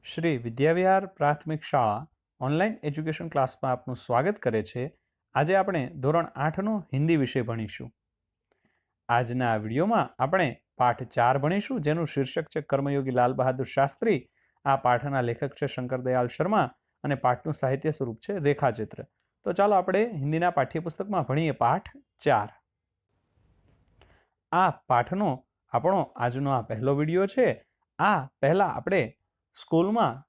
શ્રી વિદ્યાવિહાર પ્રાથમિક શાળા online education ક્લાસમાં આપનું સ્વાગત કરે છે. આજે આપણે ધોરણ 8નો હિન્દી વિષય ભણીશું. આજના વિડીયોમાં આપણે પાઠ 4 ભણીશું, જેનું શીર્ષક છે કર્મયોગી લાલ બહાદુર શાસ્ત્રી. આ પાઠના લેખક છે શંકરદયાળ શર્મા અને પાઠનું સાહિત્ય સ્વરૂપ છે રેખાચિત્ર. તો ચાલો આપણે હિન્દીના પાઠ્યપુસ્તકમાં ભણીએ પાઠ 4. આ પાઠનો આપણો આજનો આ પહેલો વિડીયો છે. આ પહેલા આપણે સ્કૂલમાં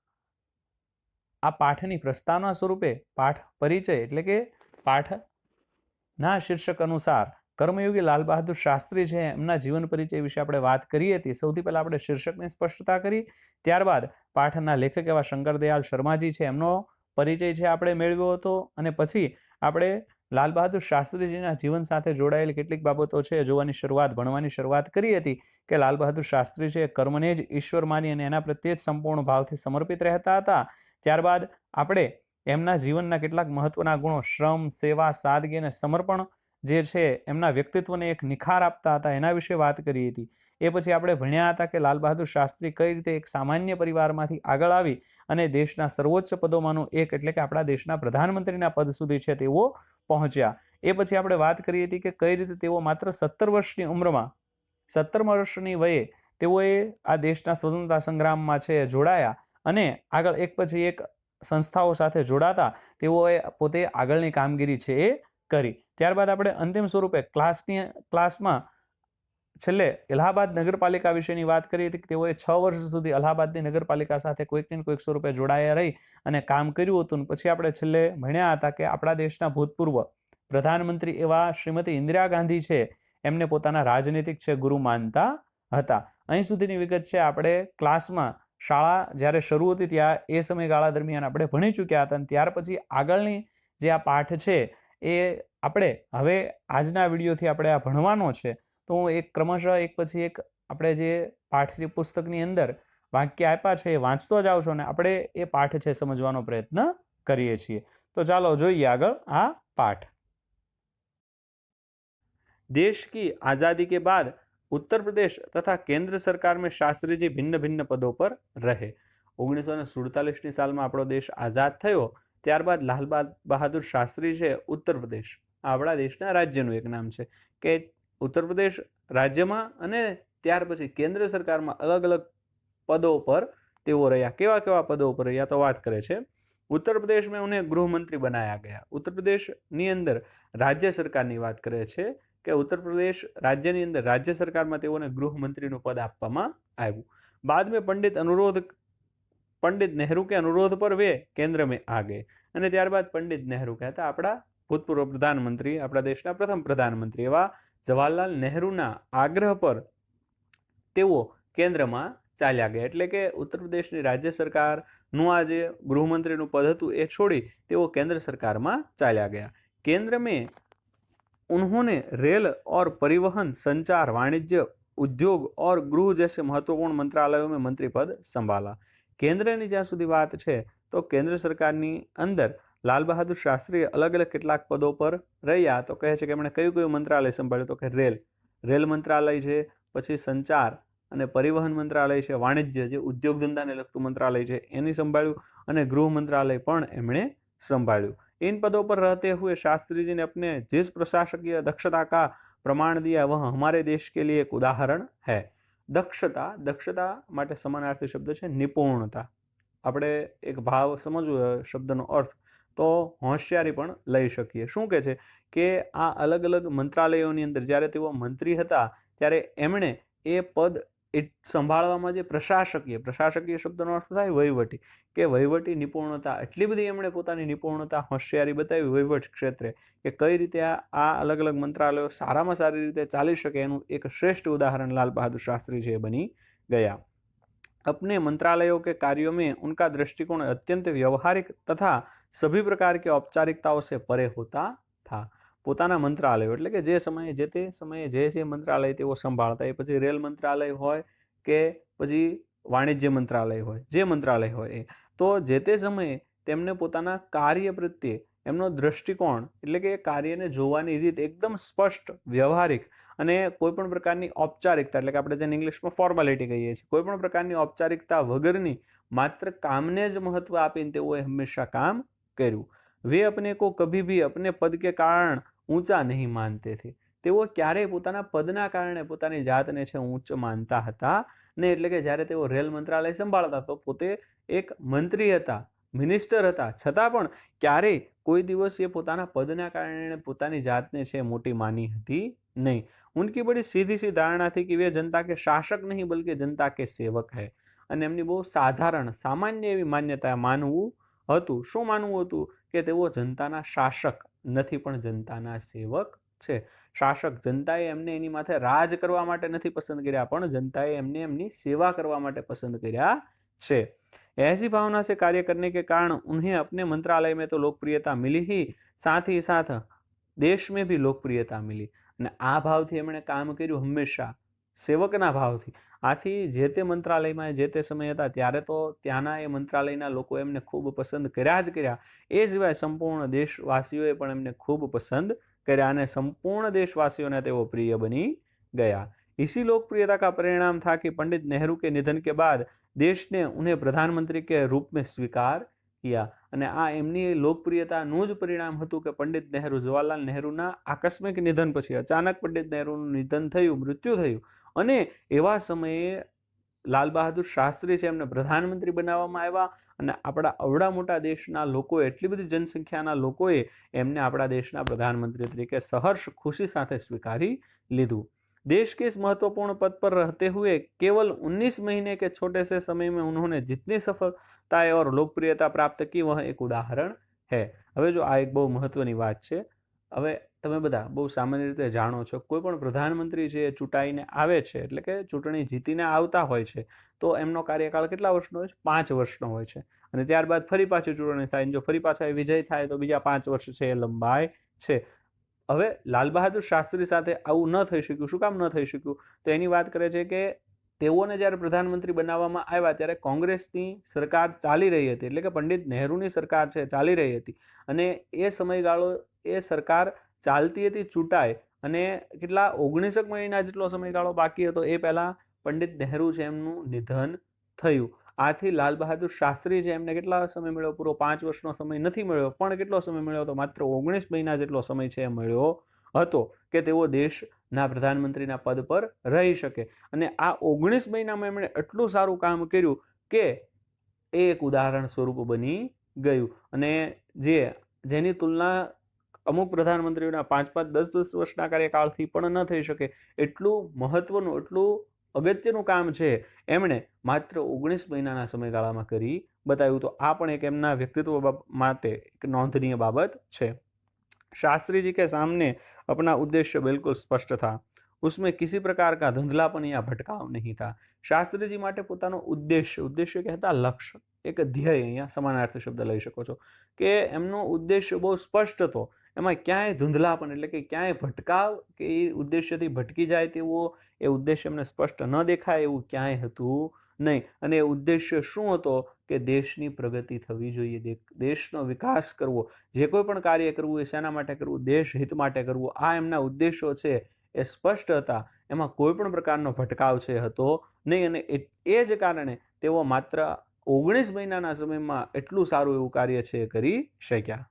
આ પાઠની પ્રસ્તાવના સ્વરૂપે પાઠ પરિચય એટલે કે પાઠના શીર્ષક અનુસાર કર્મયોગી લાલ બહાદુર શાસ્ત્રી છે એમના જીવન પરિચય વિશે આપણે વાત કરી હતી. સૌથી પહેલા આપણે શીર્ષકની સ્પષ્ટતા કરી, ત્યારબાદ પાઠના લેખક એવા શંકરદયાળ શર્માજી છે એમનો પરિચય છે આપણે મેળવ્યો હતો, અને પછી આપણે લાલ બહાદુર શાસ્ત્રીજીના જીવન સાથે જોડાયેલી કેટલીક બાબતો છે જોવાની શરૂઆત, ભણવાની શરૂઆત કરી હતી કે લાલ બહાદુર શાસ્ત્રી છે કર્મને જ ઈશ્વર માની અને એના પ્રત્યે જ સંપૂર્ણ ભાવથી સમર્પિત રહેતા હતા. ત્યારબાદ આપણે એમના જીવનના કેટલાક મહત્વના ગુણો, શ્રમ, સેવા, સાદગી અને સમર્પણ જે છે એમના વ્યક્તિત્વને એક નિખાર આપતા હતા એના વિશે વાત કરી હતી. એ પછી આપણે ભણ્યા હતા કે લાલ બહાદુર શાસ્ત્રી કઈ રીતે એક સામાન્ય પરિવારમાંથી આગળ આવી અને દેશના સર્વોચ્ચ પદોમાંનું એક એટલે કે આપણા દેશના પ્રધાનમંત્રીના પદ સુધી છે તેઓ પહોંચ્યા. એ પછી આપણે વાત કરી હતી કે કઈ રીતે તેઓ માત્ર 17 વર્ષની ઉંમરમાં, 17 વર્ષની વયે તેઓએ આ દેશના સ્વતંત્રતા સંગ્રામમાં છે જોડાયા અને આગળ એક પછી એક સંસ્થાઓ સાથે જોડાતા તેઓએ પોતે આગળની કામગીરી છે એ કરી. ત્યારબાદ આપણે અંતિમ સ્વરૂપે ક્લાસમાં છેલ્લે અલ્હાબાદ નગરપાલિકા વિશેની વાત કરી હતી કે તેઓએ 6 વર્ષ સુધી અલ્હાબાદની નગરપાલિકા સાથે કોઈક ને કોઈક સ્વરૂપે જોડાયા રહી અને કામ કર્યું હતું. પછી આપણે છેલ્લે ભણ્યા હતા કે આપણા દેશના ભૂતપૂર્વ પ્રધાનમંત્રી એવા શ્રીમતી ઇન્દિરા ગાંધી છે એમને પોતાના રાજનીતિક છે ગુરુ માનતા હતા. અહીં સુધીની વિગત છે આપણે ક્લાસમાં શાળા જ્યારે શરૂ હતી ત્યાં એ સમયગાળા દરમિયાન આપણે ભણી ચૂક્યા હતા. અને ત્યાર પછી આગળની જે આ પાઠ છે એ આપણે હવે આજના વિડીયોથી આપણે આ ભણવાનો છે. તો હું એક ક્રમશઃ એક પછી એક આપણે જે પાઠ્ય પુસ્તકની અંદર વાક્ય આપ્યા છે એ વાંચતો જાવ છો અને આપણે એ પાઠ છે સમજવાનો પ્રયત્ન કરીએ છીએ. તો ચાલો જોઈએ આગળ આ पाठ. देश की आज़ादी के बाद उत्तर प्रदेश तथा केंद्र सरकार में शास्त्री जी भिन्न भिन्न पदों पर रहे. 1947 साल में આપણો દેશ આઝાદ થયો ત્યારબાદ લાલ બહાદુર શાસ્ત્રી છે ઉત્તર પ્રદેશ આપણા દેશના રાજ્યનું એક નામ છે કે ઉત્તર પ્રદેશ રાજ્યમાં અને ત્યાર પછી કેન્દ્ર સરકારમાં અલગ અલગ પદો પર તેઓ રહ્યા. કેવા કેવા પદો પર રહ્યા તો વાત કરે છે. उत्तर प्रदेश में उन्हें गृह मंत्री बनाया गया. उत्तर प्रदेश ની અંદર રાજ્ય સરકારની વાત કરે છે કે उत्तर प्रदेश રાજ્યની અંદર રાજ્ય સરકારમાં તેઓને ગૃહ મંત્રીનું પદ આપવામાં આવ્યું. बाद में पंडित नेहरू के अनुरोध पर वे केंद्र में आ गए. અને ત્યારબાદ પંડિત નહેરુ કહેતા આપણા ભૂતપૂર્વ પ્રધાનમંત્રી, આપણા દેશના પ્રથમ પ્રધાનમંત્રી એવા જવાહરલાલ નહેરુના આગ્રહ પર તેઓ કેન્દ્રમાં ચાલ્યા ગયા. એટલે કે ઉત્તર પ્રદેશની રાજ્ય સરકારનું આ જે ગૃહમંત્રીનું પદ હતું એ છોડી તેઓ કેન્દ્ર સરકારમાં ચાલ્યા ગયા. केंद्र में उन्होंने रेल और परिवहन, संचार, वाणिज्य, उद्योग और गृह जैसे महत्वपूर्ण मंत्रालयों में मंत्री पद संभाला. केंद्રની જ્યાં સુધી વાત છે તો કેન્દ્ર સરકારની અંદર લાલ બહાદુર શાસ્ત્રી અલગ અલગ કેટલાક પદો પર રહ્યા. તો કહે છે કે એમણે કયું કયું મંત્રાલય સંભાળ્યું તો કે રેલ મંત્રાલય છે, પછી સંચાર અને પરિવહન મંત્રાલય છે, વાણિજ્ય જે ઉદ્યોગ ધંધાને લગતું મંત્રાલય છે એની સંભાળ્યું અને ગૃહ મંત્રાલય પણ એમણે संभाळ्યું. इन पदों पर रहते हुए शास्त्री जी ने अपने जिस प्रशासकीय दक्षता का प्रमाण दिया वह हमारे देश के लिए एक उदाहरण है. दक्षता માટે સમાનાર્થી શબ્દ છે નિપુણતા. આપણે એક ભાવ સમજવો શબ્દનો અર્થ તો હોશિયારી પણ લઈ શકીએ. શું કહે છે કે આ અલગ અલગ મંત્રાલયોની અંદર જ્યારે તેઓ મંત્રી હતા ત્યારે એમણે એ પદ સંભાળવામાં જે પ્રશાસકીય શબ્દનો અર્થ થાય વહીવટી, કે વહીવટી નિપુણતા, એટલી બધી એમણે પોતાની નિપુણતા, હોશિયારી બતાવી વહીવટ ક્ષેત્રે કે કઈ રીતે આ અલગ અલગ મંત્રાલયો સારામાં સારી રીતે ચાલી શકે એનું એક શ્રેષ્ઠ ઉદાહરણ लाल बहादुर शास्त्री जी बनी गया. अपने मंत्रालयों के कार्यों में उनका दृष्टिकोण अत्यंत व्यवहारिक तथा सभी प्रकार की औपचारिकताओं से परे होता था. પોતાના મંત્રાલયો એટલે કે જે સમયે જે તે સમયે જે મંત્રાલય તેઓ સંભાળતા, એ પછી રેલ મંત્રાલય હોય કે પછી વાણિજ્ય મંત્રાલય હોય, જે મંત્રાલય હોય એ, તો જે તે સમયે તેમને પોતાના કાર્ય પ્રત્યે એમનો દ્રષ્ટિકોણ એટલે કે કાર્યને જોવાની રીત એકદમ સ્પષ્ટ, વ્યવહારિક અને કોઈ પણ પ્રકારની ઔપચારિકતા એટલે કે આપણે જેને ઇંગ્લિશમાં ફોર્માલિટી કહીએ છીએ, કોઈ પણ પ્રકારની ઔપચારિકતા વગરની માત્ર કામને જ મહત્વ આપીને તેઓએ હંમેશા કામ કર્યું. વે અપને કો કભી ભી અપને પદ કે કારણ ઊંચા નહીં માનતે થે. તેઓ ક્યારેય પોતાના પદના કારણે પોતાની જાતને છે ઊંચ માનતા હતા ને. એટલે કે જ્યારે તેઓ રેલ મંત્રાલય સંભાળતા તો પોતે એક મંત્રી હતા, મિનિસ્ટર હતા, છતાં પણ ક્યારેય કોઈ દિવસ એ પોતાના પદના કારણે પોતાની જાતને છે મોટી માની હતી નહીં. ઉનકી બડી સીધી સી ધારણા थी कि वे जनता के शासक नहीं बल्कि जनता के सेवक है. અને એમની બહુ સાધારણ સામાન્ય એવી માન્યતા માનવું હતું. શું માનવું હતું? કે તેઓ જનતાના શાસક નથી પણ જનતાના સેવક છે. શાસક જનતાએ એમને એની માથે રાજ કરવા માટે નથી પસંદ કર્યા, પણ જનતાએ એમને એમની સેવા કરવા માટે પસંદ કર્યા છે. ऐसी भावना से कार्य करने के कारण उन्हें अपने मंत्रालय में तो लोकप्रियता मिली ही, साथ ही साथ देश में भी लोकप्रियता मिली. અને આ ભાવથી એમણે કામ કર્યું હંમેશા સેવકના ભાવથી. આથી જે તે મંત્રાલયમાં જે તે સમય હતા ત્યારે તો ત્યાંના એ મંત્રાલયના લોકો એમને ખૂબ પસંદ કર્યા જ કર્યા. એ સિવાય સંપૂર્ણ દેશવાસીઓએ પણ એમને ખૂબ પસંદ કર્યા અને સંપૂર્ણ દેશવાસીઓને તેઓ પ્રિય બની ગયા. इसी लोकप्रियता का परिणाम था कि पंडित नेहरू के निधन के बाद देश ने उन्हें प्रधानमंत्री के रूप में स्वीकार किया. અને આ એમની લોકપ્રિયતાનું જ પરિણામ હતું કે પંડિત નહેરુ, જવાહરલાલ નહેરુના આકસ્મિક નિધન પછી અચાનક પંડિત નહેરુનું નિધન થયું, મૃત્યુ થયું અને એવા સમયે લાલ બહાદુર શાસ્ત્રી છે એમને પ્રધાનમંત્રી બનાવવામાં આવ્યા. અને આપણા અવડા મોટા દેશના લોકોએ, એટલી બધી જનસંખ્યાના લોકોએ એમને આપણા દેશના પ્રધાનમંત્રી તરીકે સહર્ષ ખુશી સાથે સ્વીકારી લીધું. देश के इस महत्वपूर्ण पद पर रहते हुए केवल 19 महीने के छोटे से समय में उन्होंने जितनी सफलताएं और लोकप्रियता प्राप्त की वह एक उदाहरण है. હવે જો આ એક બહુ મહત્વની વાત છે. હવે તમે બધા બહુ સામાન્ય રીતે જાણો છો, કોઈ પણ પ્રધાનમંત્રી છે એ ચૂંટાઈને આવે છે એટલે કે ચૂંટણી જીતીને આવતા હોય છે તો એમનો કાર્યકાળ કેટલા વર્ષનો હોય છે? 5 વર્ષનો હોય છે. અને ત્યારબાદ ફરી પાછી ચૂંટણી થાય, જો ફરી પાછા વિજય થાય તો બીજા 5 વર્ષ છે એ લંબાય છે. હવે લાલ બહાદુર શાસ્ત્રી સાથે આવું ન થઈ શક્યું. શું કામ ન થઈ શક્યું? તો એની વાત કરે છે કે તેઓને જ્યારે પ્રધાનમંત્રી બનાવવામાં આવ્યા ત્યારે કોંગ્રેસની સરકાર ચાલી રહી હતી, એટલે કે પંડિત નહેરુની સરકાર છે ચાલી રહી હતી. અને એ સમયગાળો, એ સરકાર ચાલતી હતી ચૂંટાય અને કેટલા 19 મહિના જેટલો સમયગાળો બાકી હતો એ પહેલાં પંડિત નહેરુ છે એમનું નિધન થયું. આથી લાલ બહાદુર શાસ્ત્રી છે એમને કેટલા સમય મળ્યો? પૂરો 5 વર્ષનો સમય નથી મળ્યો, પણ કેટલો સમય મળ્યો હતો? માત્ર 19 મહિના જેટલો સમય છે એ મળ્યો હતો કે તેઓ દેશના પ્રધાનમંત્રીના પદ પર રહી શકે. અને આ 19 મહિનામાં એમણે એટલું સારું કામ કર્યું કે એ એક ઉદાહરણ સ્વરૂપ બની ગયું. અને જેની તુલના અમુક પ્રધાનમંત્રીઓના 5-5, 10-10 વર્ષના કાર્યકાળથી પણ ન થઈ શકે એટલું મહત્વનું, એટલું અગત્યનું કામ છે એમણે માત્ર 19 મહિનાના સમયગાળામાં કરી બતાવ્યું. તો આ પણ એક એમના વ્યક્તિત્વ માટે એક નોંધનીય બાબત છે. शास्त्री जी के सामने अपना उद्देश्य बिल्कुल स्पष्ट था. उसमें किसी प्रकार का धुंधलापन या भटकाव नहीं था. શાસ્ત્રી જી માટે પોતાનો ઉદ્દેશ્ય કહેતા લક્ષ્ય, એક ધ્યેય, અહીંયા સમાનાર્થી શબ્દ લઈ શકો છો કે એમનો ઉદ્દેશ્ય બહુ સ્પષ્ટ હતો. એમાં ક્યાંય ધુંધલાપન એટલે કે ક્યાંય ભટકાવ કે એ ઉદ્દેશ્યથી ભટકી જાય તેવો એ ઉદ્દેશ્ય એમને સ્પષ્ટ ન દેખાય એવું ક્યાંય હતું નહીં. અને એ ઉદ્દેશ્ય શું હતો? કે દેશની પ્રગતિ થવી જોઈએ, દેશનો વિકાસ કરવો, જે કોઈ પણ કાર્ય કરવું એ શેના માટે કરવું? દેશ હિત માટે કરવું. આ એમના ઉદ્દેશો છે એ સ્પષ્ટ હતા. એમાં કોઈ પણ પ્રકારનો ભટકાવ છે હતો નહીં. અને એ જ કારણે તેઓ માત્ર 19 મહિનાના સમયમાં એટલું સારું એવું કાર્ય છે કરી શક્યા.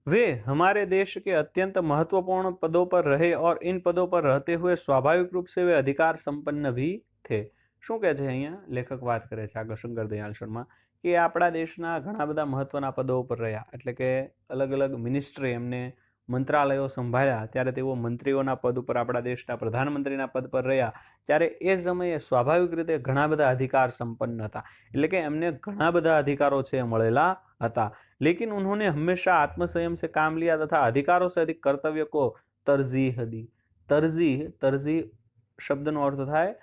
वे हमारे देश के अत्यंत महत्वपूर्ण पदों पर रहे और इन पदों पर रहते हुए स्वाभाविक रूप से वे अधिकार संपन्न भी थे. શું કહે છે અહીંયા લેખક? વાત કરે છે આગળ શંકર દયાળ શર્મા કે આપણા દેશના ઘણા બધા મહત્વના પદો ઉપર રહ્યા, એટલે કે અલગ અલગ મિનિસ્ટ્રી, એમને મંત્રાલયો સંભાળ્યા, ત્યારે તેઓ મંત્રીઓના પદ ઉપર, આપણા દેશના પ્રધાનમંત્રીના પદ પર રહ્યા ત્યારે એ સમયે સ્વાભાવિક રીતે ઘણા બધા અધિકાર સંપન્ન હતા, એટલે કે એમને ઘણા બધા અધિકારો છે મળેલા હતા. लेकिन उन्होंने हमेशा आत्मसंयम से काम लिया तथा अधिकारों से अधिक कर्तव्य को तरजीह दी. तरजीह શબ્દનો અર્થ થાય,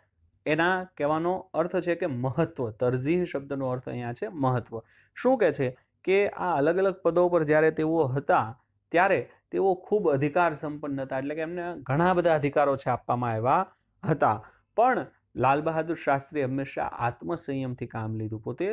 એના કહેવાનો અર્થ છે કે મહત્વ. તરજીહ શબ્દનો અર્થ અહીંયા છે મહત્વ. શું કહે છે કે આ અલગ અલગ પદો પર જ્યારે તેઓ હતા ત્યારે તેઓ ખૂબ અધિકાર સંપન્ન હતા, એટલે કે એમને ઘણા બધા અધિકારો છે આપવામાં આવ્યા હતા. પણ લાલ બહાદુર શાસ્ત્રી હંમેશા આત્મસંયમથી કામ લીધું. પોતે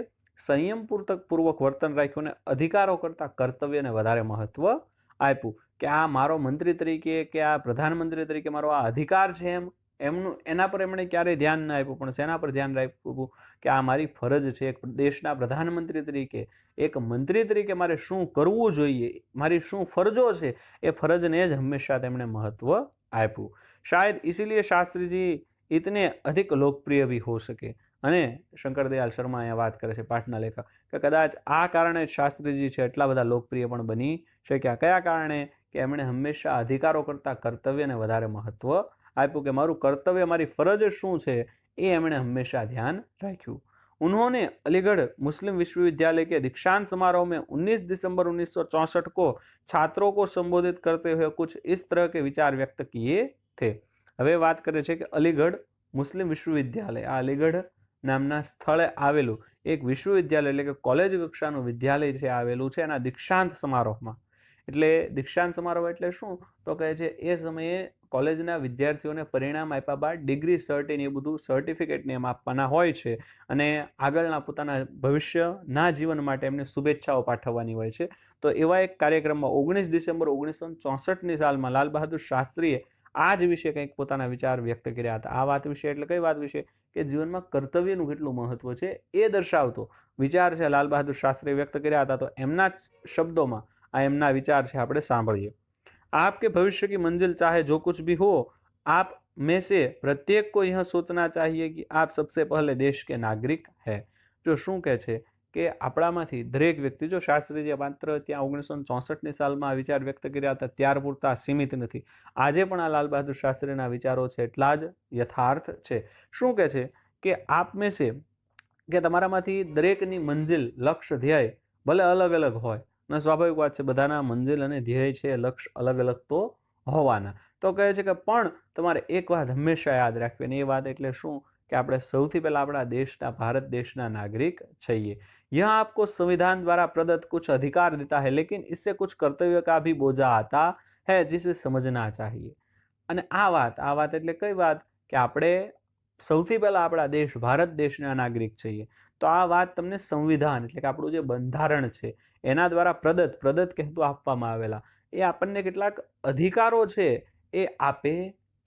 સંયમપૂર્વક વર્તન રાખ્યું અને અધિકારો કરતાં કર્તવ્યને વધારે મહત્વ આપ્યું કે આ મારો મંત્રી તરીકે કે આ પ્રધાનમંત્રી તરીકે મારો આ અધિકાર છે એમનું એના પર એમણે ક્યારેય ધ્યાન ના આપ્યું, પણ શેના પર ધ્યાન આપ્યું કે આ મારી ફરજ છે એક દેશના પ્રધાનમંત્રી તરીકે, એક મંત્રી તરીકે મારે શું કરવું જોઈએ, મારી શું ફરજો છે, એ ફરજને જ હંમેશા તેમણે મહત્વ આપ્યું. શાયદ इसीलिए शास्त्री जी इतने अधिक लोकप्रिय भी हो सके. અને શંકરદયાળ શર્મા અહીંયા વાત કરે છે પાઠના લેખક કે કદાચ આ કારણે શાસ્ત્રીજી છે એટલા બધા લોકપ્રિય પણ બની શક્યા. કયા કારણે? કે એમણે હંમેશા અધિકારો કરતાં કર્તવ્યને વધારે મહત્વ આપ્યું કે મારું કર્તવ્ય, મારી ફરજ શું છે એ એમણે હંમેશા ધ્યાન રાખ્યું. उन्होंने अलीगढ़ मुस्लिम विश्वविद्यालय के दीक्षांत समारोह में 19 दिसंबर 1964 को छात्रों को संबोधित करते हुए कुछ इस तरह के विचार व्यक्त किए थे. હવે વાત કરે છે કે અલીગઢ મુસ્લિમ વિશ્વવિદ્યાલય, આ અલીગઢ નામના સ્થળે આવેલું એક વિશ્વવિદ્યાલય એટલે કે કોલેજ કક્ષાનું વિદ્યાલય છે આવેલું છે એના દીક્ષાંત સમારોહમાં. એટલે દીક્ષાંત સમારોહ એટલે શું? તો કહે છે એ સમયે કોલેજના વિદ્યાર્થીઓને પરિણામ આપ્યા બાદ ડિગ્રી સર્ટિન એ બધું સર્ટિફિકેટને એમ આપવાના હોય છે અને આગળના પોતાના ભવિષ્યના જીવન માટે એમને શુભેચ્છાઓ પાઠવવાની હોય છે. તો એવા એક કાર્યક્રમમાં 19 ડિસેમ્બર 1964ની સાલમાં લાલ બહાદુર શાસ્ત્રીએ આ જ વિશે કંઈક પોતાના વિચાર વ્યક્ત કર્યા હતા. આ વાત વિશે એટલે કઈ વાત વિશે? કે જીવનમાં કર્તવ્યનું કેટલું મહત્વ છે એ દર્શાવતો વિચાર છે લાલ બહાદુર શાસ્ત્રીએ વ્યક્ત કર્યા હતા. તો એમના શબ્દોમાં આ એમના વિચાર છે, આપણે સાંભળીએ. आपके भविष्य की मंजिल चाहे जो कुछ भी हो, आप में से प्रत्येक को यह सोचना चाहिए कि आप सबसे पहले देश के नागरिक है. जो શું કહે છે કે આપણામાંથી દરેક વ્યક્તિ, જો શાસ્ત્રીજીએ માત્ર ત્યાં 1964ની સાલમાં આ વિચાર વ્યક્ત કર્યા હતા ત્યાર પૂરતા સીમિત નથી, આજે પણ આ લાલ બહાદુર શાસ્ત્રીના વિચારો છે એટલા જ યથાર્થ છે. શું કહે છે કે આપ મેં સે, કે તમારામાંથી દરેકની મંજિલ, લક્ષ્ય, ધ્યેય ભલે અલગ અલગ હોય, અને સ્વાભાવિક વાત છે બધાના મંજિલ અને ધ્યેય છે, લક્ષ્ય અલગ અલગ તો હોવાના. તો કહે છે કે પણ તમારે એક વાત હંમેશા યાદ રાખવી, અને એ વાત એટલે શું? કે આપણે સૌથી પહેલા આપણા દેશના, ભારત દેશના નાગરિક છીએ. यहाँ आपको संविधान द्वारा प्रदत्त कुछ अधिकार देता है, लेकिन इससे कुछ कर्तव्य का भी बोझा आता है जिसे समझना चाहिए. અને આ વાત એટલે કઈ વાત? કે આપણે સૌથી પહેલા આપણા દેશ, ભારત દેશના નાગરિક છીએ. તો આ વાત તમને સંવિધાન એટલે કે આપણું જે બંધારણ છે એના દ્વારા પ્રદત્ત કહેતું આપવામાં આવેલા એ આપણને કેટલાક અધિકારો છે એ આપે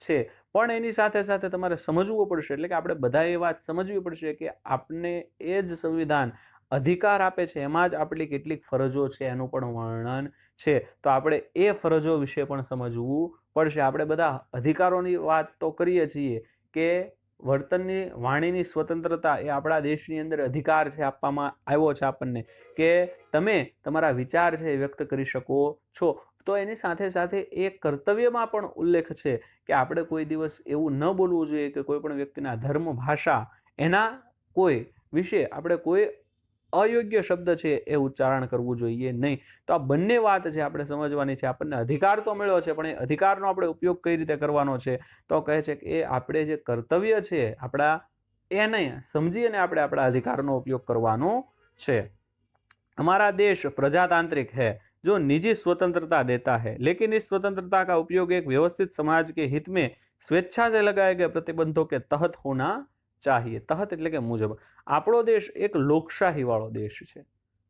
છે. પણ એની સાથે સાથે તમારે સમજવું પડશે, એટલે કે આપણે બધા એ વાત સમજવી પડશે કે આપણને એ જ સંવિધાન અધિકાર આપે છે, એમાં જ આપણી કેટલીક ફરજો છે એનું પણ વર્ણન છે. તો આપણે એ ફરજો વિશે પણ સમજવું પડશે. આપણે બધા અધિકારોની વાત તો કરીએ છીએ કે વર્તનની, વાણીની સ્વતંત્રતા એ આપણા દેશની અંદર અધિકાર છે, આપવામાં આવ્યો છે આપણને કે તમે તમારા વિચાર છે એ વ્યક્ત કરી શકો છો. તો એની સાથે સાથે એ કર્તવ્યમાં પણ ઉલ્લેખ છે કે આપણે કોઈ દિવસ એવું ન બોલવું જોઈએ કે કોઈ પણ વ્યક્તિના ધર્મ, ભાષા, એના કોઈ વિશે આપણે કોઈ અયોગ્ય શબ્દ છે એ ઉચ્ચારણ કરવું જોઈએ નહીં. તો આ બંને વાત છે આપણે સમજવાની છે. આપણને અધિકાર તો મળ્યો છે, પણ એ અધિકારનો આપણે ઉપયોગ કઈ રીતે કરવાનો છે? તો કહે છે કે એ આપણે જે કર્તવ્ય છે આપણા, એને સમજીને આપણે આપણા અધિકારનો ઉપયોગ કરવાનો છે. हमारा देश प्रजातांत्रिक है जो निजी स्वतंत्रता देता है, लेकिन इस स्वतंत्रता का उपयोग एक व्यवस्थित समाज के हित में स्वेच्छा से लगाए गए प्रतिबंधों के तहत होना चाहिए. તહત એટલે કે મુજબ. આપણો દેશ એક લોકશાહી વાળો દેશ છે,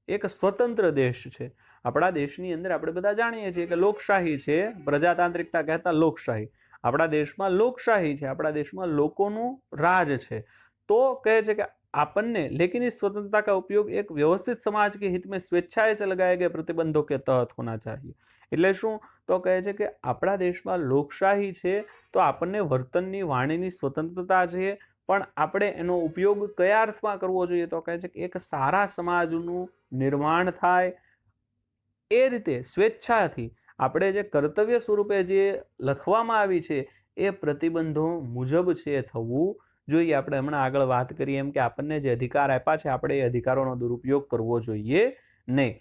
એક સ્વતંત્ર દેશ છે. આપણા દેશની અંદર આપણે બધા જાણીએ છીએ કે લોકશાહી છે, પ્રજાતાંત્રિકતા કહેતા લોકશાહી. આપણા દેશમાં લોકશાહી છે, આપણા દેશમાં લોકોનું રાજ છે. તો કહે છે કે આપણને लेकिन इस स्वतंत्रता का उपयोग एक व्यवस्थित समाज के हित में स्वेच्छाएं से लगाए गए प्रतिबंधों के तहत होना चाहिए. એટલે શું? તો કહે છે કે આપણા દેશમાં લોકશાહી છે તો આપણને વર્તનની, વાણીની સ્વતંત્રતા છે, પણ આપણે એનો ઉપયોગ કયા અર્થમાં કરવો જોઈએ? તો કહે છે કે એક સારા સમાજનું નિર્માણ થાય એ રીતે સ્વેચ્છાથી આપણે જે કર્તવ્ય સ્વરૂપે જે લખવામાં આવી છે એ પ્રતિબંધો મુજબ છે થવું જોઈએ. આપણે હમણાં આગળ વાત કરીએ એમ કે આપણને જે અધિકાર આપ્યા છે આપણે એ અધિકારોનો દુરુપયોગ કરવો જોઈએ નહીં.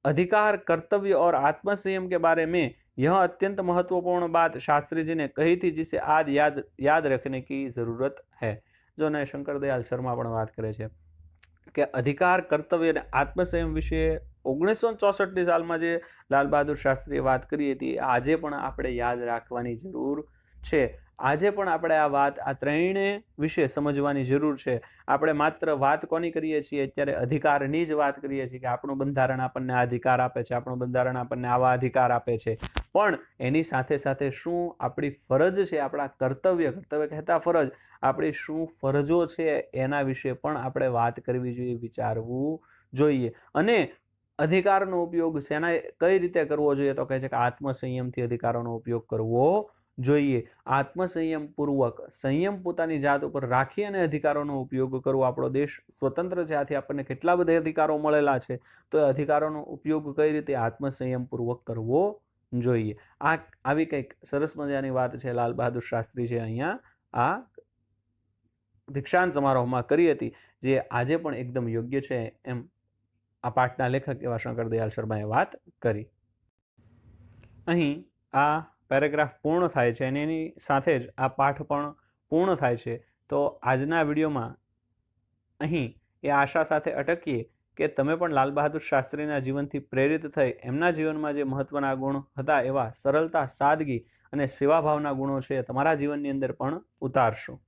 अधिकार, कर्तव्य और आत्मसंयम के बारे में यह अत्यंत महत्वपूर्ण बात शास्त्री जी ने कही थी जिसे आज याद रखने की जरूरत है. जो ने शंकरदयाल शर्मा પણ વાત કરે છે કે અધિકાર, કર્તવ્ય અને આત્મસંયમ વિશે 1964ની સાલમાં જે લાલ બહાદુર શાસ્ત્રીએ વાત કરી હતી આજે પણ આપણે યાદ રાખવાની જરૂર છે. આજે પણ આપણે આ વાત આ ત્રણેય વિશે સમજવાની જરૂર છે. આપણે માત્ર વાત કોની કરીએ છીએ અત્યારે? અધિકારની જ વાત કરીએ છીએ કે આપણું બંધારણ આપણને આ અધિકાર આપે છે, આપણું બંધારણ આપણને આવા અધિકાર આપે છે. પણ એની સાથે સાથે શું આપણી ફરજ છે, આપણા કર્તવ્ય કહેતા ફરજ, આપણી શું ફરજો છે એના વિશે પણ આપણે વાત કરવી જોઈએ, વિચારવું જોઈએ. અને અધિકારનો ઉપયોગ કઈ રીતે કરવો જોઈએ? તો કહે છે કે આત્મસંયમથી અધિકારોનો ઉપયોગ કરવો જોઈએ. આત્મસંયમ પૂર્વક સંયમ પોતાની જાત ઉપર રાખી અને અધિકારોનો ઉપયોગ કરવો. આપણો દેશ સ્વતંત્ર છે, આથી આપણને કેટલા બધા અધિકારો મળેલા છે, તો એ અધિકારોનો ઉપયોગ કઈ રીતે આત્મસંયમ પૂર્વક કરવો જોઈએ. આવી કંઈક સરસ મજાની વાત છે લાલ બહાદુર શાસ્ત્રીજીએ અહીંયા આ દીક્ષાંત સમારોહમાં કરી હતી, જે આજે પણ એકદમ યોગ્ય છે એમ આ પાઠના લેખક એવા શંકર દયાળ શર્માએ વાત કરી. અહીં આ પેરેગ્રાફ પૂર્ણ થાય છે અને એની સાથે જ આ પાઠ પણ પૂર્ણ થાય છે. તો આજના વિડીયોમાં અહીં એ આશા સાથે અટકીએ કે તમે પણ લાલ બહાદુર શાસ્ત્રીના જીવનથી પ્રેરિત થઈ એમના જીવનમાં જે મહત્વના ગુણ હતા એવા સરળતા, સાદગી અને સેવાભાવના ગુણો છે તમારા જીવનની અંદર પણ ઉતારશો.